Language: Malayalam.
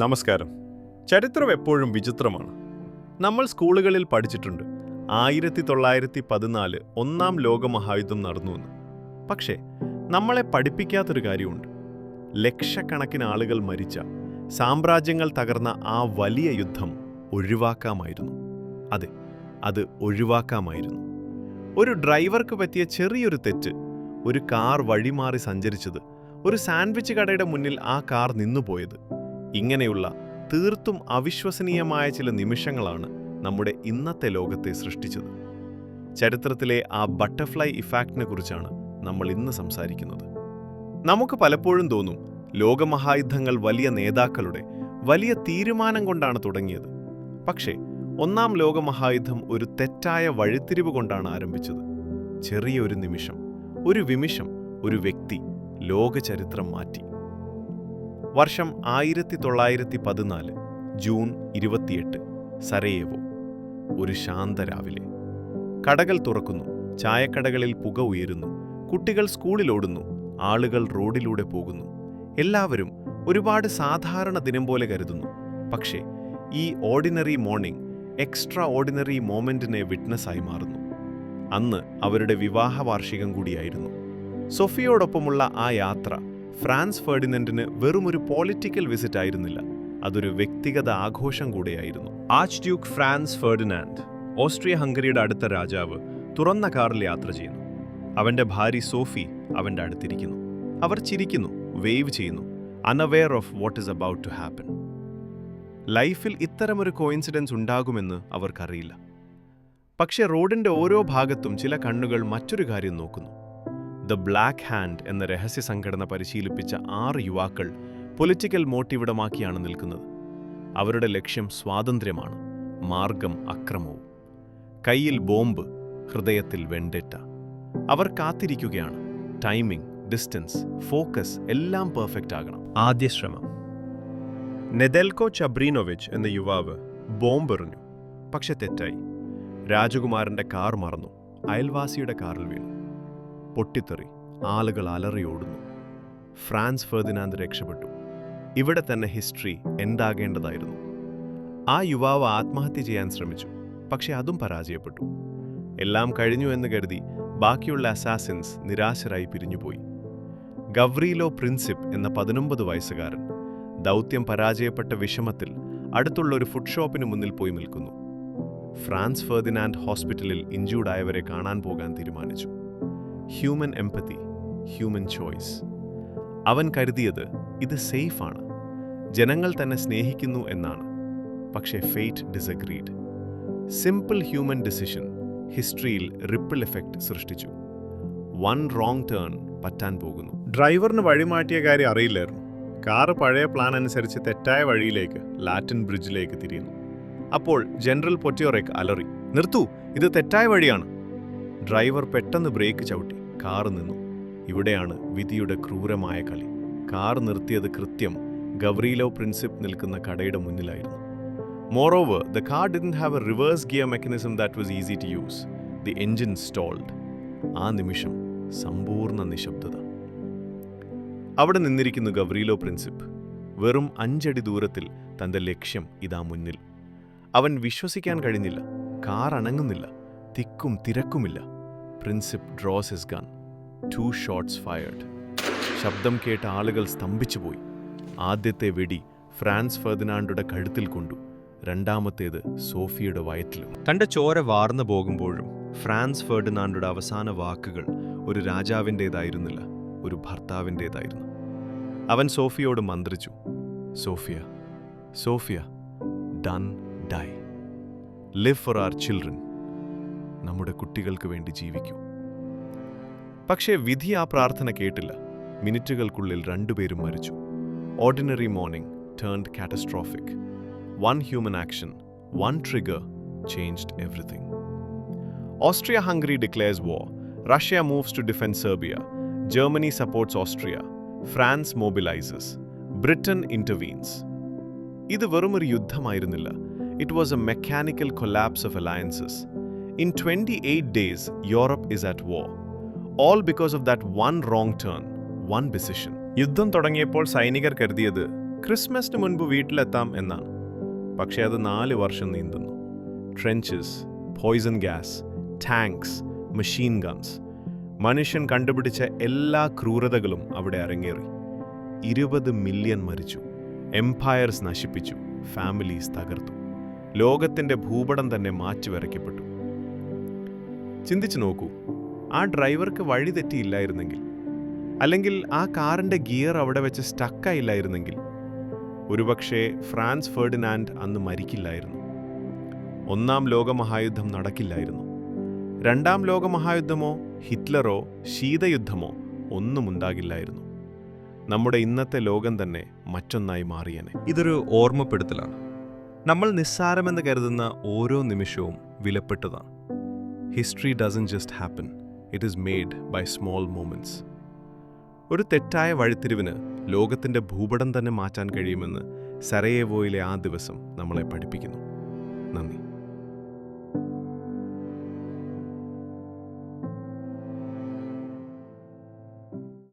നമസ്കാരം. ചരിത്രം എപ്പോഴും വിചിത്രമാണ്. നമ്മൾ സ്കൂളുകളിൽ പഠിച്ചിട്ടുണ്ട് 1914 ഒന്നാം ലോകമഹായുദ്ധം നടന്നുവെന്ന്. പക്ഷേ നമ്മളെ പഠിപ്പിക്കാത്തൊരു കാര്യമുണ്ട്. ലക്ഷക്കണക്കിന് ആളുകൾ മരിച്ച, സാമ്രാജ്യങ്ങൾ തകർന്ന ആ വലിയ യുദ്ധം ഒഴിവാക്കാമായിരുന്നു. അതെ, അത് ഒഴിവാക്കാമായിരുന്നു. ഒരു ഡ്രൈവർക്ക് പറ്റിയ ചെറിയൊരു തെറ്റ്, ഒരു കാർ വഴിമാറി സഞ്ചരിച്ചത്, ഒരു സാൻഡ്വിച്ച് കടയുടെ മുന്നിൽ ആ കാർ നിന്നുപോയത്, ഇങ്ങനെയുള്ള തീർത്തും അവിശ്വസനീയമായ ചില നിമിഷങ്ങളാണ് നമ്മുടെ ഇന്നത്തെ ലോകത്തെ സൃഷ്ടിച്ചത്. ചരിത്രത്തിലെ ആ ബട്ടർഫ്ലൈ ഇഫാക്റ്റിനെ കുറിച്ചാണ് നമ്മൾ ഇന്ന് സംസാരിക്കുന്നത്. നമുക്ക് പലപ്പോഴും തോന്നും ലോകമഹായുദ്ധങ്ങൾ വലിയ നേതാക്കളുടെ വലിയ തീരുമാനം കൊണ്ടാണ് തുടങ്ങിയത്. പക്ഷേ ഒന്നാം ലോകമഹായുദ്ധം ഒരു തെറ്റായ വഴിത്തിരിവ് കൊണ്ടാണ് ആരംഭിച്ചത്. ചെറിയൊരു നിമിഷം, ഒരു വിമിഷം, ഒരു വ്യക്തി ലോകചരിത്രം മാറ്റി. വർഷം 1914 ജൂൺ 28, സരയേവോ. ഒരു ശാന്ത രാവിലെ. കടകൾ തുറക്കുന്നു, ചായക്കടകളിൽ പുക ഉയരുന്നു, കുട്ടികൾ സ്കൂളിലോടുന്നു, ആളുകൾ റോഡിലൂടെ പോകുന്നു. എല്ലാവരും ഒരുപാട് സാധാരണ ദിനം പോലെ കരുതുന്നു. പക്ഷേ ഈ ഓർഡിനറി മോർണിംഗ് എക്സ്ട്രാ ഓർഡിനറി മോമെന്റിനെ വിറ്റ്നസ്സായി മാറുന്നു. അന്ന് അവരുടെ വിവാഹ വാർഷികം കൂടിയായിരുന്നു. സൊഫിയോടൊപ്പമുള്ള ആ യാത്ര ഫ്രാൻസ് ഫെർഡിനൻഡിന് വെറുമൊരു പൊളിറ്റിക്കൽ വിസിറ്റ് ആയിരുന്നില്ല, അതൊരു വ്യക്തിഗത ആഘോഷം കൂടെയായിരുന്നു. Archduke Franz Ferdinand, Austria ഹംഗറിയുടെ അടുത്ത രാജാവ്, തുറന്ന കാറിൽ യാത്ര ചെയ്യുന്നു. അവന്റെ ഭാര്യ സോഫി അവന്റെ അടുത്തിരിക്കുന്നു. അവർ ചിരിക്കുന്നു, വേവ് ചെയ്യുന്നു, unaware of what is about to happen. ലൈഫിൽ ഇത്തരമൊരു കോയിൻസിഡൻസ് ഉണ്ടാകുമെന്ന് അവർക്കറിയില്ല. പക്ഷേ റോഡിന്റെ ഓരോ ഭാഗത്തും ചില കണ്ണുകൾ മറ്റൊരു കാര്യം നോക്കുന്നു. ദ ബ്ലാക്ക് ഹാൻഡ് എന്ന രഹസ്യ സംഘടന പരിശീലിപ്പിച്ച 6 യുവാക്കൾ പൊളിറ്റിക്കൽ മോട്ടീവിടമാക്കിയാണ് നിൽക്കുന്നത്. അവരുടെ ലക്ഷ്യം സ്വാതന്ത്ര്യമാണ്, മാർഗം അക്രമവും. കയ്യിൽ ബോംബ്, ഹൃദയത്തിൽ വെണ്ടേറ്റ. അവർ കാത്തിരിക്കുകയാണ്. ടൈമിംഗ്, ഡിസ്റ്റൻസ്, ഫോക്കസ് എല്ലാം പെർഫെക്റ്റ് ആകണം. ആദ്യ ശ്രമം. നെദെൽകോ ചബ്രീനോവിച്ച് എന്ന യുവാവ് ബോംബ് എറിഞ്ഞു. പക്ഷെ തെറ്റായി. രാജകുമാരന്റെ കാർ മറന്നു, അയൽവാസിയുടെ കാറിൽ വീണു. പൊട്ടിത്തെറി, ആളുകൾ അലറിയോടുന്നു. ഫ്രാൻസ് ഫെർഡിനാൻഡ് രക്ഷപ്പെട്ടു. ഇവിടെ തന്നെ ഹിസ്റ്ററി എൻഡാകേണ്ടതായിരുന്നു. ആ യുവാവ് ആത്മഹത്യ ചെയ്യാൻ ശ്രമിച്ചു, പക്ഷെ അതും പരാജയപ്പെട്ടു. എല്ലാം കഴിഞ്ഞു എന്ന് കരുതി ബാക്കിയുള്ള അസാസിൻസ് നിരാശരായി പിരിഞ്ഞുപോയി. ഗവ്രീലോ പ്രിൻസിപ്പ് എന്ന 19 വയസ്സുകാരൻ ദൗത്യം പരാജയപ്പെട്ട വിഷമത്തിൽ അടുത്തുള്ള ഒരു ഫുഡ് ഷോപ്പിന് മുന്നിൽ പോയി നിൽക്കുന്നു. ഫ്രാൻസ് ഫെർഡിനാൻഡ് ഹോസ്പിറ്റലിൽ ഇഞ്ചൂർഡായവരെ കാണാൻ പോകാൻ തീരുമാനിച്ചു. Human empathy, human choice. അവൻ കരുതിയത് ഇത് സേഫാണ്, ജനങ്ങൾ തന്നെ സ്നേഹിക്കുന്നു എന്നാണ്. പക്ഷേ fate disagreed. Simple human decision ഹിസ്റ്ററിയിൽ റിപ്പിൾ എഫക്റ്റ് സൃഷ്ടിച്ചു. വൺ റോങ് ടേൺ പറ്റാൻ പോകുന്നു. ഡ്രൈവറിന് വഴിമാറ്റിയ കാര്യം അറിയില്ലായിരുന്നു. കാറ് പഴയ പ്ലാൻ അനുസരിച്ച് തെറ്റായ വഴിയിലേക്ക്, ലാറ്റിൻ ബ്രിഡ്ജിലേക്ക് തിരിയുന്നു. അപ്പോൾ ജനറൽ പൊറ്റിയോറെക് അലറി, നിർത്തൂ, ഇത് തെറ്റായ വഴിയാണ്. ഡ്രൈവർ പെട്ടെന്ന് ബ്രേക്ക് ചവിട്ടി. കാർ നിന്നു. ഇവിടെയാണ് വിധിയുടെ ക്രൂരമായ കളി. കാർ നിർത്തിയത് കൃത്യം ഗവ്രീലോ പ്രിൻസിപ്പ് നിൽക്കുന്ന കടയുടെ മുന്നിലായിരുന്നു. Moreover, the car didn't have a reverse gear mechanism that was easy to use. The engine stalled. ആ നിമിഷം സമ്പൂർണ്ണ നിശബ്ദത. അവിടെ നിന്നിരിക്കുന്നു ഗവ്രീലോ പ്രിൻസിപ്പ്. വെറും 5 അടി ദൂരത്തിൽ തന്റെ ലക്ഷ്യം ഇതാ മുന്നിൽ. അവൻ വിശ്വസിക്കാൻ കഴിഞ്ഞില്ല. കാർ അനങ്ങുന്നില്ല, തിക്കും തിരക്കുമില്ല. Princip draws his gun. 2 shots fired. ശബ്ദം കേട്ട ആളുകൾ സ്തംഭിച്ചുപോയി. ആദ്യത്തെ വെടി ഫ്രാൻസ് ഫെർഡിനാൻഡുടെ കഴുത്തിൽ കൊണ്ടു. രണ്ടാമത്തേത് സോഫിയുടെ വയറ്റിലും. തന്റെ ചോര വാർന്നു പോകുമ്പോഴും ഫ്രാൻസ് ഫെർഡിനാൻഡുടെ അവസാന വാക്കുകൾ ഒരു രാജാവിൻ്റേതായിരുന്നില്ല, ഒരു ഭർത്താവിൻ്റേതായിരുന്നു. അവൻ സോഫിയോട് മന്ത്രിച്ചു, Sophia, Sophia, don't die, live for our children. നമ്മുടെ കുട്ടികൾക്ക് വേണ്ടി ജീവിക്കൂ. പക്ഷേ വിധി ആ പ്രാർത്ഥന കേട്ടില്ല. മിനിറ്റുകൾക്കുള്ളിൽ 2 പേരും മരിച്ചു. Ordinary morning turned catastrophic. One human action, one trigger changed everything. Austria-Hungary declares war. Russia moves to defend Serbia. Germany supports Austria. France mobilizes. Britain intervenes. ഇത് വെറുമൊരു യുദ്ധമായിരുന്നില്ല. It was a mechanical collapse of alliances. In 28 days, Europe is at war. All because of that one wrong turn, one decision. യുദ്ധം തുടങ്ങിയപ്പോൾ സൈനികർ കരുതിയത് ക്രിസ്മസിന് മുൻപ് വീട്ടിലെത്താം എന്നാണ്. പക്ഷേ അത് 4 വർഷം നീന്തുന്നു. Trenches, poison gas, tanks, machine guns. മനുഷ്യൻ കണ്ടുപിടിച്ച എല്ലാ ക്രൂരതകളും അവിടെ അരങ്ങേറി. 20 മില്യൺ മരിച്ചു. എംപയർസ് നശിപ്പിച്ചു. ഫാമിലീസ് തകർത്തു. ലോകത്തിൻ്റെ ഭൂപടം തന്നെ മാറ്റിവരയ്ക്കപ്പെട്ടു. ചിന്തിച്ചു നോക്കൂ, ആ ഡ്രൈവർക്ക് വഴി തെറ്റിയില്ലായിരുന്നെങ്കിൽ, അല്ലെങ്കിൽ ആ കാറിൻ്റെ ഗിയർ അവിടെ വെച്ച് സ്റ്റക്കായില്ലായിരുന്നെങ്കിൽ, ഒരുപക്ഷെ ഫ്രാൻസ് ഫെർഡിനാൻഡ് അന്ന് മരിക്കില്ലായിരുന്നു. 1-ാം ലോകമഹായുദ്ധം നടക്കില്ലായിരുന്നു. 2-ാം ലോകമഹായുദ്ധമോ ഹിറ്റ്ലറോ ശീതയുദ്ധമോ ഒന്നും ഉണ്ടാകില്ലായിരുന്നു. നമ്മുടെ ഇന്നത്തെ ലോകം തന്നെ മറ്റൊന്നായി മാറിയനെ. ഇതൊരു ഓർമ്മപ്പെടുത്തലാണ്. നമ്മൾ നിസ്സാരമെന്ന് കരുതുന്ന ഓരോ നിമിഷവും വിലപ്പെട്ടതാണ്. History doesn't just happen, it is made by small moments. ഒരു തെറ്റായ വഴിത്തിരിവിന് ലോകത്തിൻ്റെ ഭൂപടം തന്നെ മാറ്റാൻ കഴിയുമെന്ന് സരയേവോയിലെ ആ ദിവസം നമ്മളെ പഠിപ്പിക്കുന്നു. നന്ദി.